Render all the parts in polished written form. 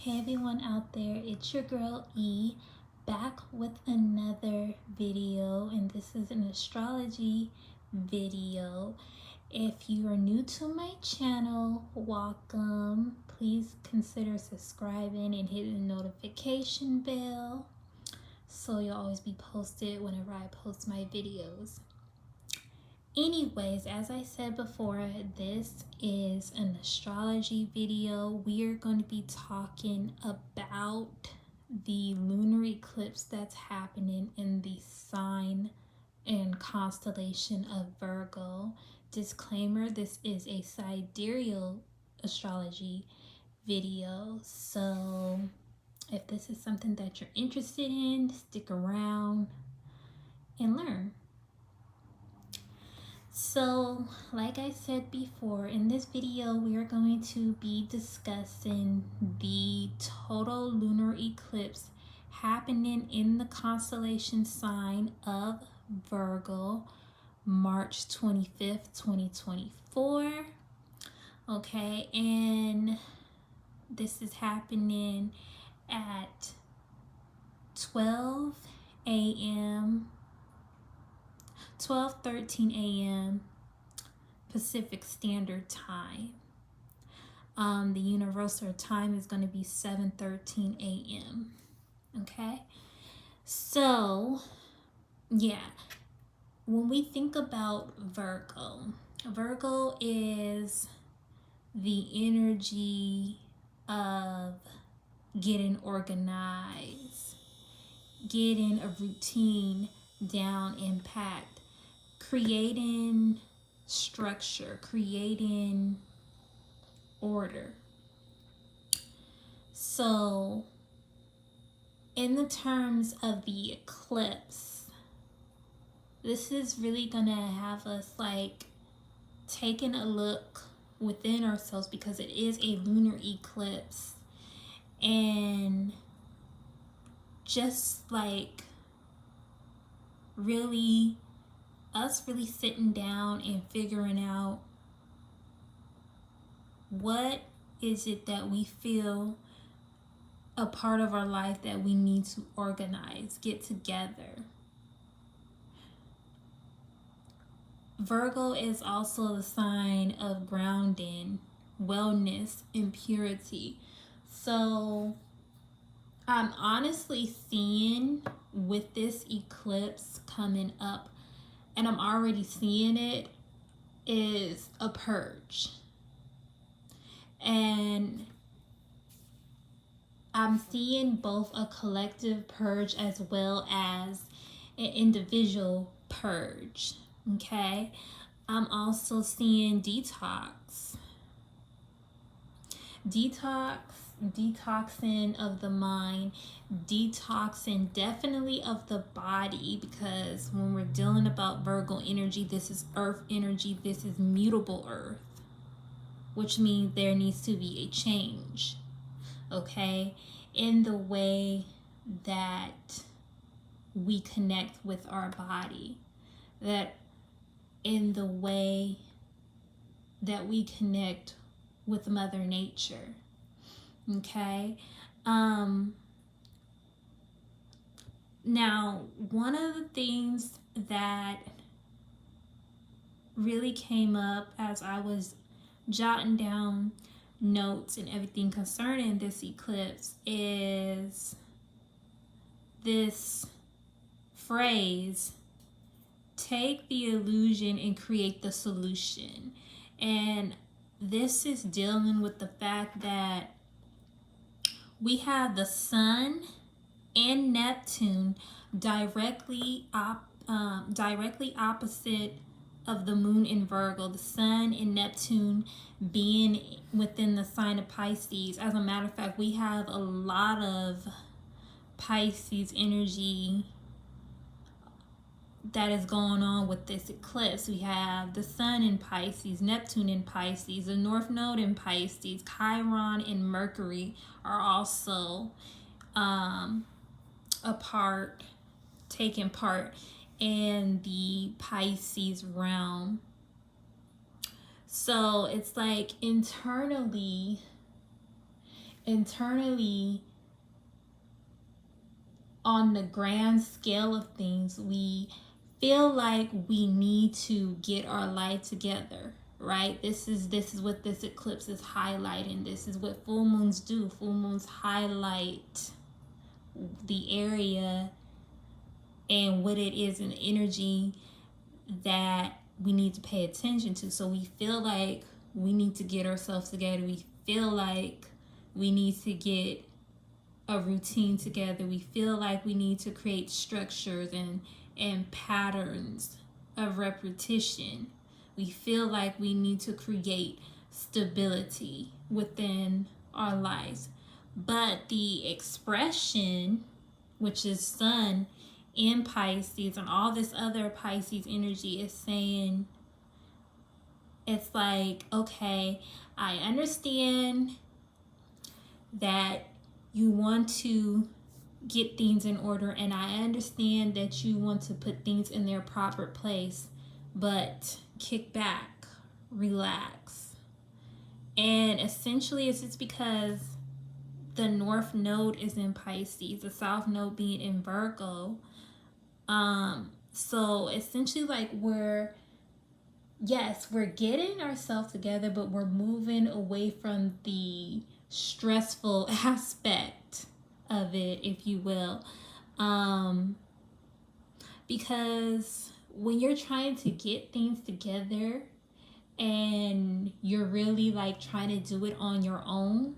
Hey everyone out there, it's your girl E, back with another video, and this is an astrology video. If you are new to my channel, welcome. Please consider subscribing and hitting the notification bell so you'll always be posted whenever I post my videos. Anyways, as I said before, this is an astrology video. We are going to be talking about the lunar eclipse that's happening in the sign and constellation of Virgo. Disclaimer, this is a sidereal astrology video. So if this is something that you're interested in, stick around and learn. So, like I said before, in this video, we are going to be discussing the total lunar eclipse happening in the constellation sign of Virgo, March 25th, 2024. Okay, and this is happening at 12 a.m. 12:13 a.m. Pacific Standard Time. The universal time is going to be 7:13 a.m. Okay, so yeah, when we think about Virgo is the energy of getting organized, getting a routine down and packed, creating structure, creating order. So in the terms of the eclipse, this is really gonna have us like taking a look within ourselves, because it is a lunar eclipse, and just like really sitting down and figuring out what is it that we feel a part of our life that we need to organize, get together. Virgo is also the sign of grounding, wellness, and purity. So I'm honestly seeing with this eclipse coming up, and I'm already seeing it, is a purge. And I'm seeing both a collective purge as well as an individual purge. Okay, I'm also seeing detoxing of the mind, detoxing definitely of the body, because when we're dealing about Virgo energy, this is earth energy, this is mutable earth, which means there needs to be a change, okay, in the way that we connect with our body, that in the way that we connect with Mother Nature. Okay. Now, one of the things that really came up as I was jotting down notes and everything concerning this eclipse is this phrase, take the illusion and create the solution. And this is dealing with the fact that we have the sun and Neptune directly opposite of the moon in Virgo. The sun and Neptune being within the sign of Pisces. As a matter of fact, we have a lot of Pisces energy that is going on with this eclipse. We have the sun in Pisces, Neptune in Pisces, the North Node in Pisces, Chiron and Mercury are also taking part in the Pisces realm. So it's like internally internally, on the grand scale of things, we feel like we need to get our life together, right? This is what this eclipse is highlighting. This is what full moons do. Full moons highlight the area and what it is in energy that we need to pay attention to. So we feel like we need to get ourselves together. We feel like we need to get a routine together. We feel like we need to create structures and patterns of repetition. We feel like we need to create stability within our lives. But the expression, which is Sun in Pisces and all this other Pisces energy, is saying, it's like, okay, I understand that you want to get things in order, and I understand that you want to put things in their proper place, but kick back, relax. And essentially it's just because the North Node is in Pisces, the South Node being in Virgo. So essentially, like, we're getting ourselves together, but we're moving away from the stressful aspect of it, if you will. Because when you're trying to get things together and you're really like trying to do it on your own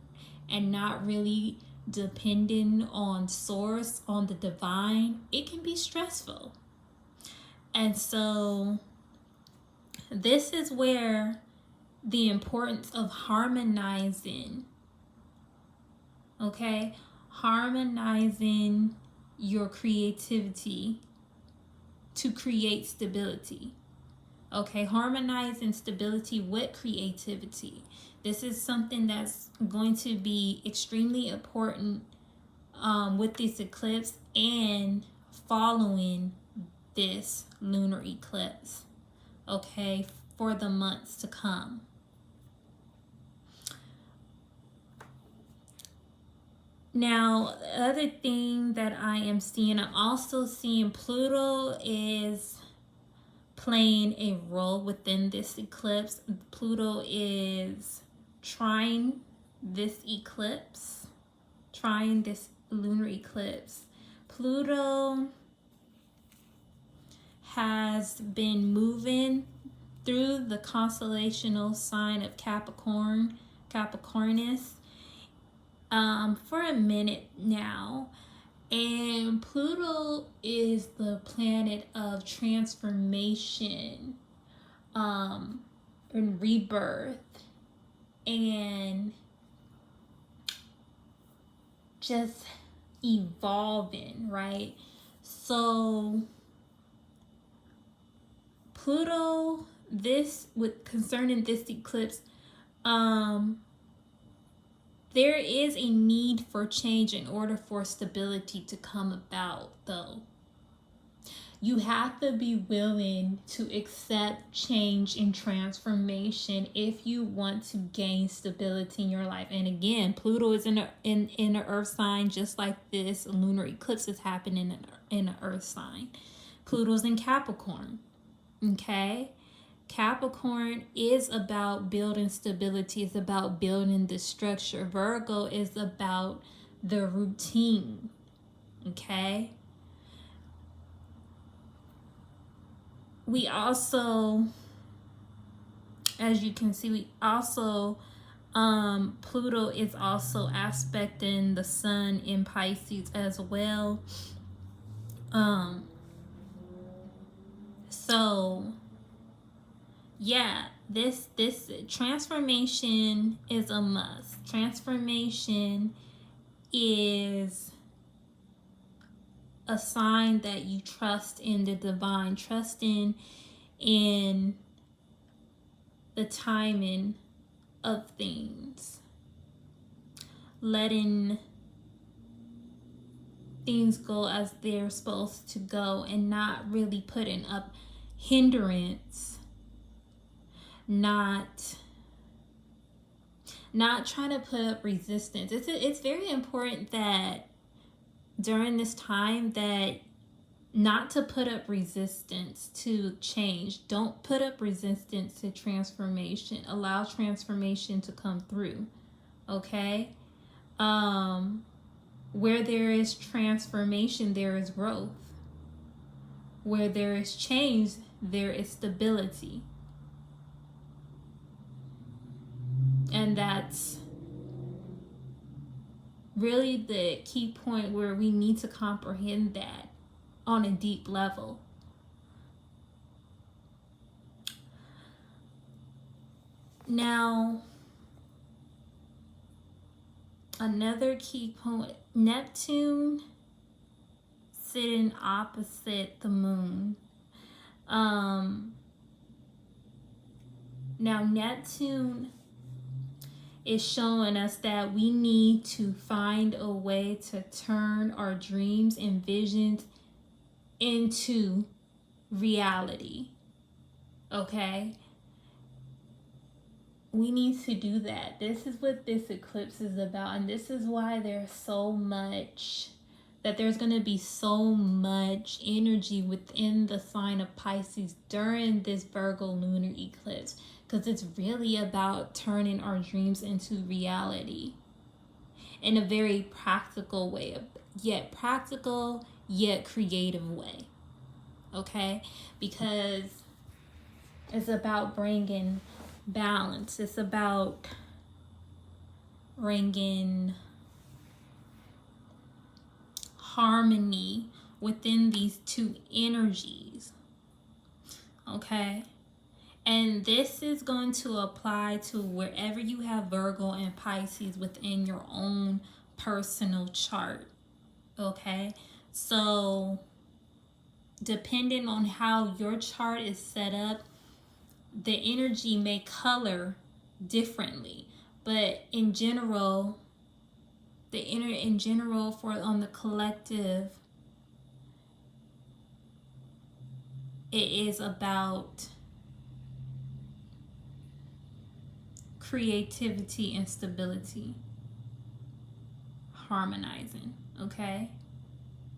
and not really depending on source, on the divine, it can be stressful. And so this is where the importance of harmonizing, okay? Harmonizing your creativity to create stability. Okay, harmonizing stability with creativity. This is something that's going to be extremely important with this eclipse and following this lunar eclipse, okay, for the months to come. Now, the other thing that I am seeing, I'm also seeing Pluto is playing a role within this eclipse. Pluto is trying this eclipse, trying this lunar eclipse. Pluto has been moving through the constellational sign of Capricornus, for a minute now. And Pluto is the planet of transformation, and rebirth, and just evolving, right? So Pluto, concerning this eclipse, there is a need for change in order for stability to come about, though. You have to be willing to accept change and transformation if you want to gain stability in your life. And again, Pluto is in an earth sign, just like this lunar eclipse is happening in an earth sign. Pluto's in Capricorn, okay? Capricorn is about building stability. It's about building the structure. Virgo is about the routine, okay? We also, as you can see, Pluto is also aspecting the sun in Pisces as well. So yeah, this transformation is a must. Transformation is a sign that you trust in the divine, trusting in the timing of things, letting things go as they're supposed to go, and not really putting up hindrance, not not trying to put up resistance. It's very important that during this time that not to put up resistance to change. Don't put up resistance to transformation. Allow transformation to come through. Okay? Where there is transformation, there is growth. Where there is change, there is stability. And that's really the key point where we need to comprehend that on a deep level. Now, another key point, Neptune sitting opposite the moon. Now, Neptune is showing us that we need to find a way to turn our dreams and visions into reality. Okay? We need to do that. This is what this eclipse is about, and this is why there's going to be so much energy within the sign of Pisces during this Virgo lunar eclipse, because it's really about turning our dreams into reality in a very practical way, yet practical, yet creative way. Okay? Because it's about bringing balance. It's about bringing harmony within these two energies. Okay? And this is going to apply to wherever you have Virgo and Pisces within your own personal chart. Okay? So, depending on how your chart is set up, the energy may color differently. But in general, for on the collective, it is about creativity and stability, harmonizing. Okay?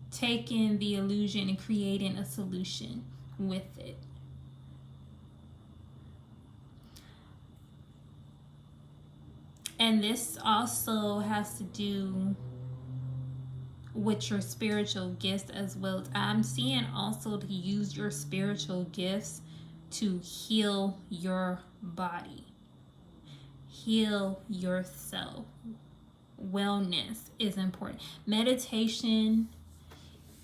Taking the illusion and creating a solution with it. And this also has to do with your spiritual gifts as well. I'm seeing also to use your spiritual gifts to heal your body, heal yourself. Wellness is important. Meditation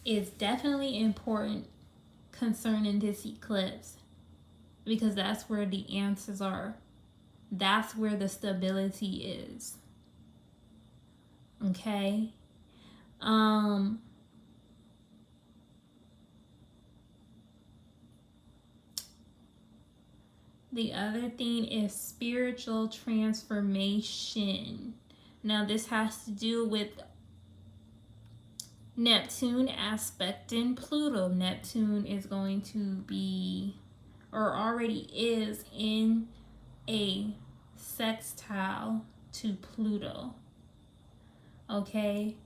is definitely important concerning this eclipse, because that's where the answers are. That's where the stability is. Okay? The other thing is spiritual transformation. Now, this has to do with Neptune aspecting Pluto. Neptune is going to be, or already is, in a sextile to Pluto. Okay?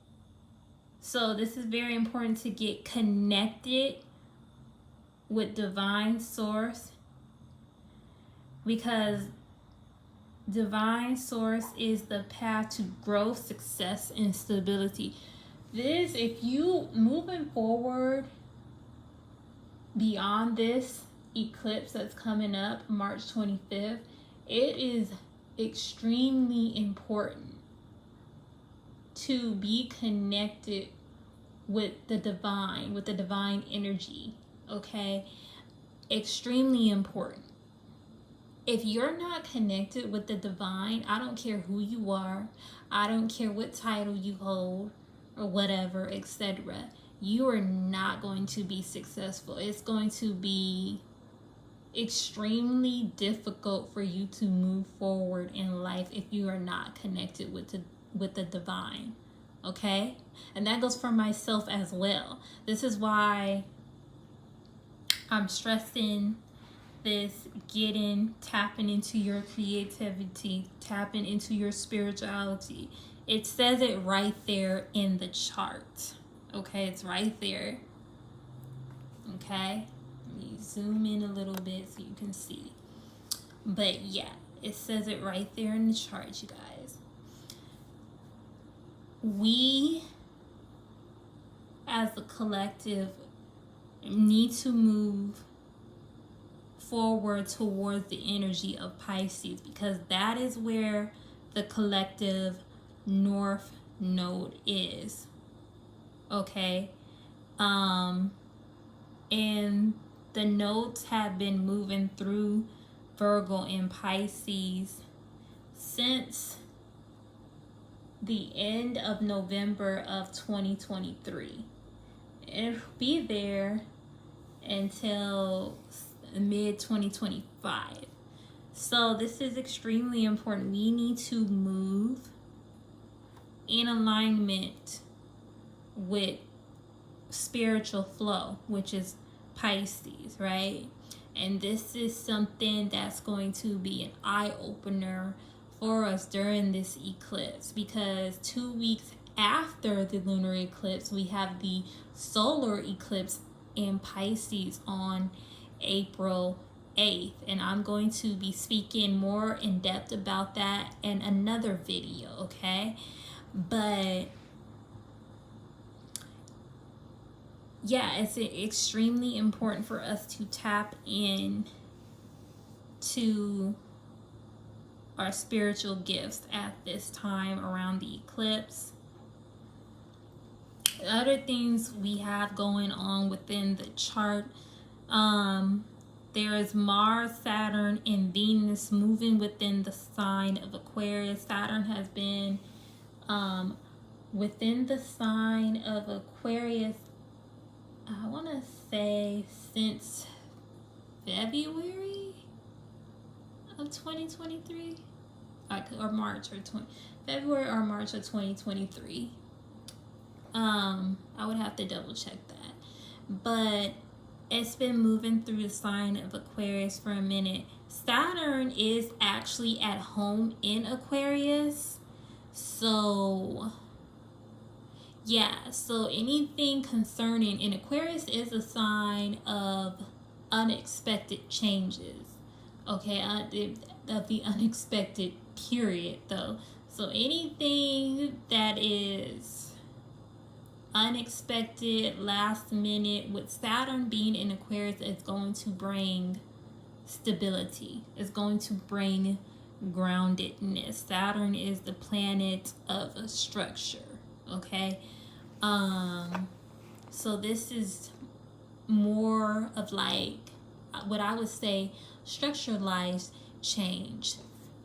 So this is very important to get connected with divine source, because divine source is the path to growth, success, and stability. This, if you moving forward beyond this eclipse that's coming up March 25th, it is extremely important to be connected with the divine energy. Okay? Extremely important. If you're not connected with the divine, I don't care who you are, I don't care what title you hold or whatever, etc., you are not going to be successful. It's going to be extremely difficult for you to move forward in life if you are not connected with the divine. Okay? And that goes for myself as well. This is why I'm stressing this tapping into your creativity, tapping into your spirituality. It says it right there in the chart. Okay, it's right there. Okay, let me zoom in a little bit so you can see. But yeah, it says it right there in the chart, you guys. We, as a collective, need to move forward towards the energy of Pisces, because that is where the collective North Node is. Okay, and the nodes have been moving through Virgo and Pisces since the end of November of 2023. It'll be there until mid 2025. So this is extremely important. We need to move in alignment with spiritual flow, which is Pisces, right? And this is something that's going to be an eye-opener for us during this eclipse, because 2 weeks after the lunar eclipse, we have the solar eclipse in Pisces on April 8th, and I'm going to be speaking more in depth about that in another video, okay? But yeah, it's extremely important for us to tap in to our spiritual gifts at this time around the eclipse. Other things we have going on within the chart, there is Mars, Saturn, and Venus moving within the sign of Aquarius. Saturn has been within the sign of Aquarius, I want to say since February of 2023, or March or February or March of 2023. I would have to double check that, but it's been moving through the sign of Aquarius for a minute. Saturn is actually at home in Aquarius, so yeah, so anything concerning, and Aquarius is a sign of unexpected changes, okay, of the unexpected period though. So anything that is unexpected, last minute, with Saturn being in Aquarius, is going to bring stability. It's going to bring groundedness. Saturn is the planet of a structure, okay? So this is more of like what I would say structuralized change,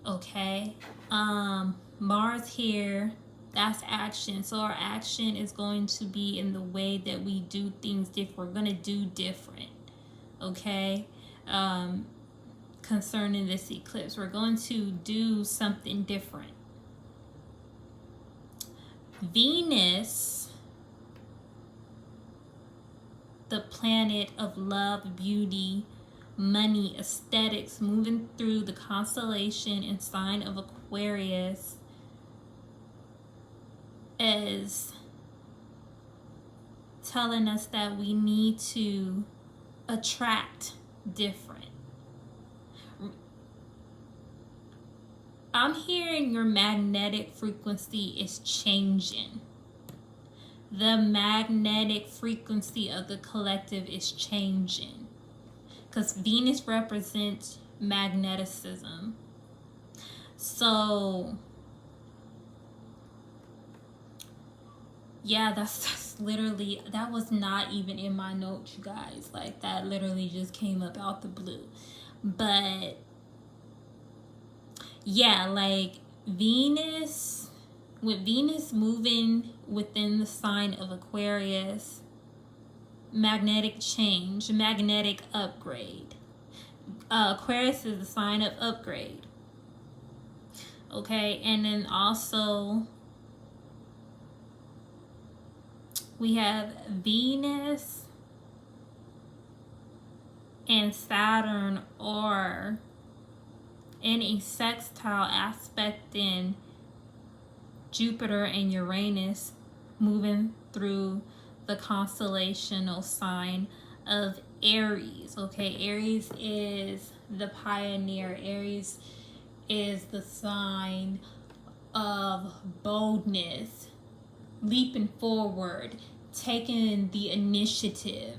okay? Mars here, that's action. So our action is going to be in the way that we do things different. We're going to do different, okay? Concerning this eclipse, we're going to do something different. Venus, the planet of love, beauty, money, aesthetics, moving through the constellation and sign of Aquarius, is telling us that we need to attract different. I'm hearing your magnetic frequency is changing. The magnetic frequency of the collective is changing, because Venus represents magneticism. So yeah, that's literally, that was not even in my notes, you guys. Like, that literally just came up out the blue. But yeah, like Venus, with Venus moving within the sign of Aquarius, magnetic change, magnetic upgrade. Aquarius is the sign of upgrade, okay? And then also we have Venus and Saturn are in a sextile aspect in Jupiter and Uranus, moving through the constellational sign of Aries. Okay, Aries is the pioneer. Aries is the sign of boldness, leaping forward, taking the initiative,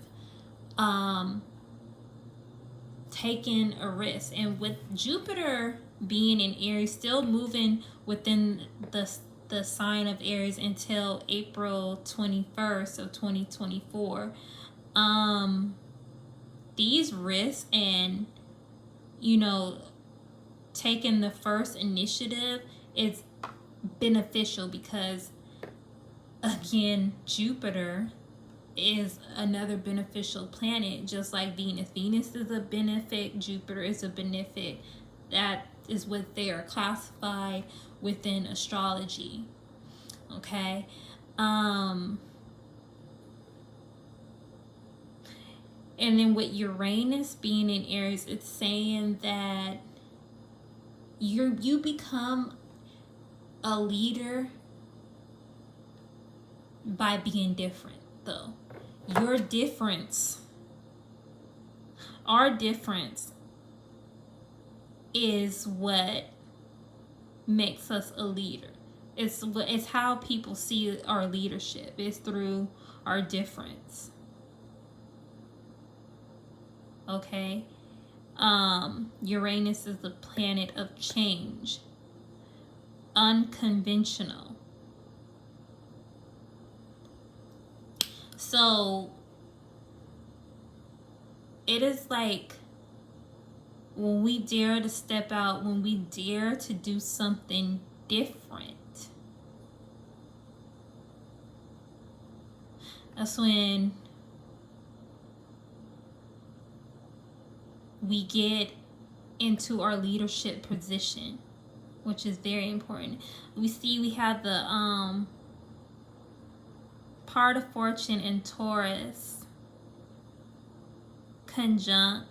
taking a risk. And with Jupiter being in Aries, still moving within the sign of Aries until April 21st of 2024, these risks and, you know, taking the first initiative is beneficial because, again, Jupiter is another beneficial planet, just like Venus. Venus is a benefic, Jupiter is a benefic. That is what they are classified within astrology. Okay. And then with Uranus being in Aries, it's saying that you become a leader by being different, though. Your difference, our difference, is what makes us a leader. It's how people see our leadership. It's through our difference. Okay. Uranus is the planet of change, unconventional. So it is like when we dare to step out, when we dare to do something different, that's when we get into our leadership position, which is very important. We have the part of fortune in Taurus conjunct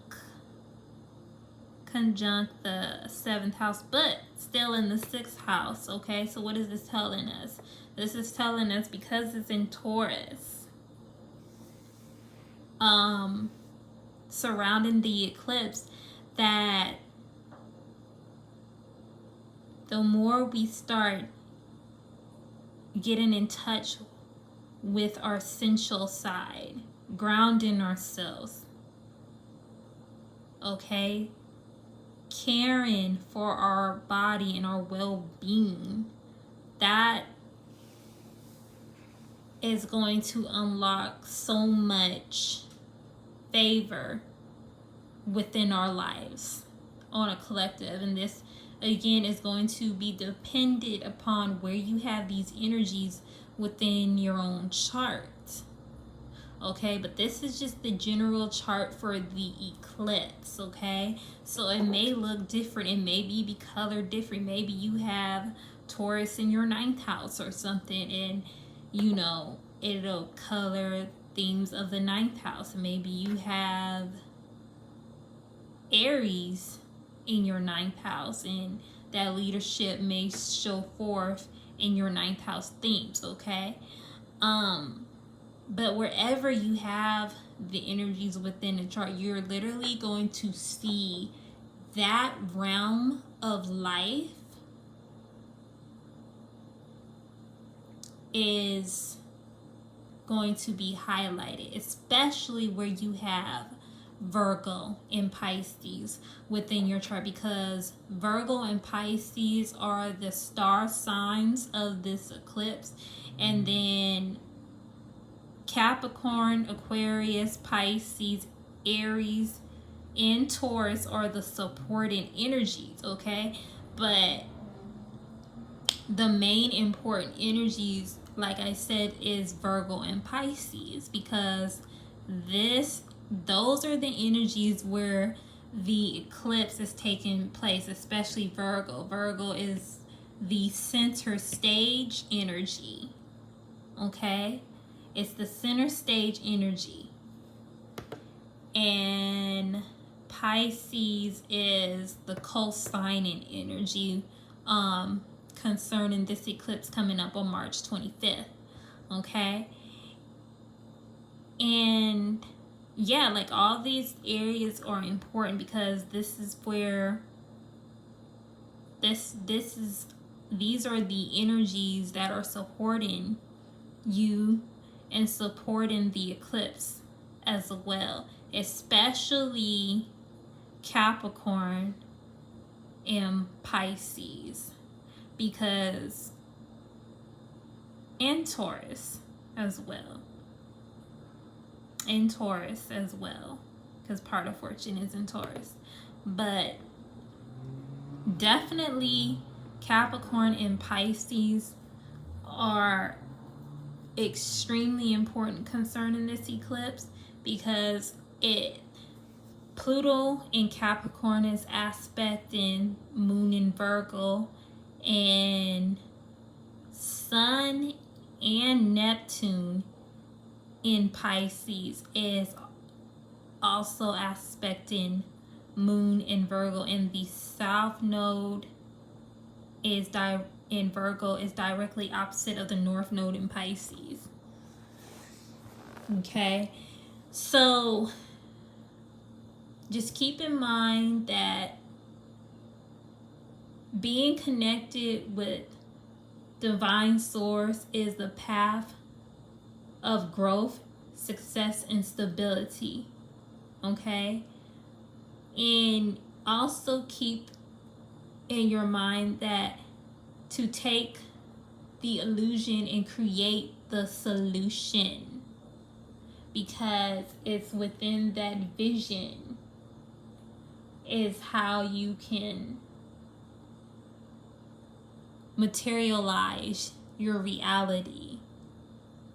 the 7th house, but still in the 6th house. Okay, so what is this telling us? This is telling us, because it's in Taurus, surrounding the eclipse, that the more we start getting in touch with our sensual side, grounding ourselves, okay, caring for our body and our well-being, that is going to unlock so much favor within our lives on a collective. And this, again, is going to be dependent upon where you have these energies within your own chart. Okay, but this is just the general chart for the eclipse. Okay, so it may look different, it may be colored different. Maybe you have Taurus in your 9th house or something, and you know it'll color themes of the 9th house. Maybe you have Aries in your 9th house, and that leadership may show forth in your 9th house themes. Okay, but wherever you have the energies within the chart, you're literally going to see that realm of life is going to be highlighted, especially where you have Virgo and Pisces within your chart, because Virgo and Pisces are the star signs of this eclipse, and then Capricorn, Aquarius, Pisces, Aries, and Taurus are the supporting energies. Okay, but the main important energies, like I said, is Virgo and Pisces, because those are the energies where the eclipse is taking place, especially Virgo. Virgo is the center stage energy. Okay, it's the center stage energy, and Pisces is the co-signing energy concerning this eclipse coming up on March 25th. Okay, and yeah, like all these areas are important because this is where these are the energies that are supporting you and supporting the eclipse as well, especially Capricorn and Pisces, because and Taurus as well, because part of fortune is in Taurus, but definitely Capricorn and Pisces are extremely important concerning this eclipse, because Pluto in Capricorn is aspecting Moon in Virgo, and Sun and Neptune in Pisces is also aspecting Moon in Virgo, and the South Node is in Virgo is directly opposite of the North Node in Pisces. Okay, so just keep in mind that being connected with divine source is the path of growth, success, and stability. Okay, and also keep in your mind that to take the illusion and create the solution, because it's within that vision is how you can materialize your reality.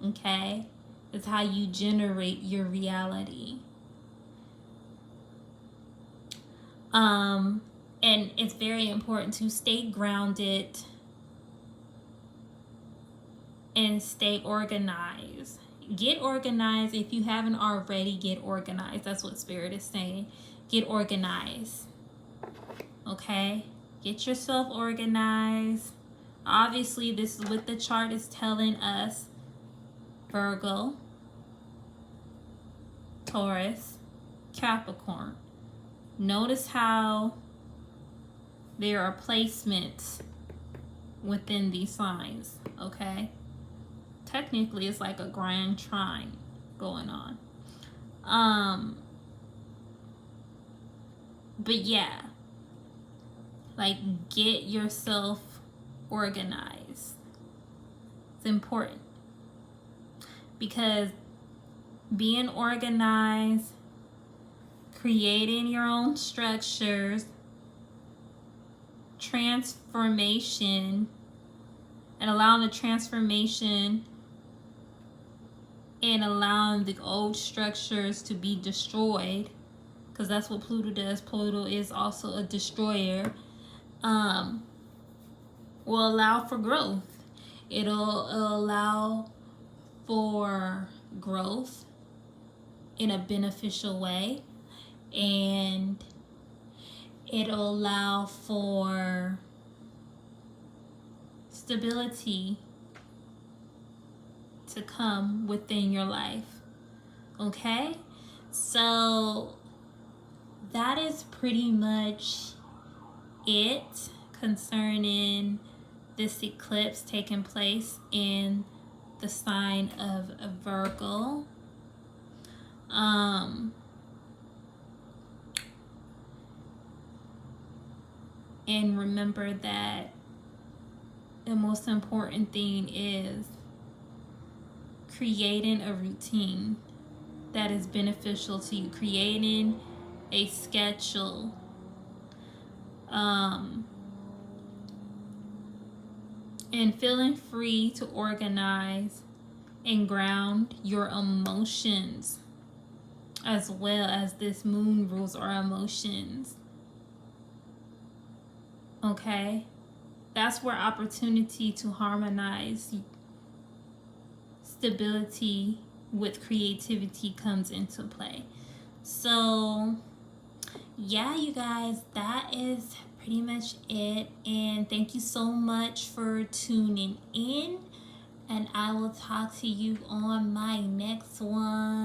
Okay, it's how you generate your reality. And it's very important to stay grounded and stay organized. Get organized. If you haven't already, get organized. That's what Spirit is saying. Get organized. Okay? Get yourself organized. Obviously, this is what the chart is telling us. Virgo, Taurus, Capricorn. Notice how there are placements within these signs, okay? Technically, it's like a grand trine going on. But yeah, like, get yourself organized. It's important, because being organized, creating your own structures, transformation, and allowing the transformation and allowing the old structures to be destroyed, because that's what Pluto does. Pluto is also a destroyer. Will allow for growth. It'll allow for growth in a beneficial way, and it'll allow for stability to come within your life. Okay, so that is pretty much it concerning this eclipse taking place in the sign of Virgo. And remember that the most important thing is creating a routine that is beneficial to you, creating a schedule, and feeling free to organize and ground your emotions, as well as this moon rules our emotions. Okay, that's where opportunity to harmonize stability with creativity comes into play. So yeah, you guys, that is pretty much it. And thank you so much for tuning in. And I will talk to you on my next one.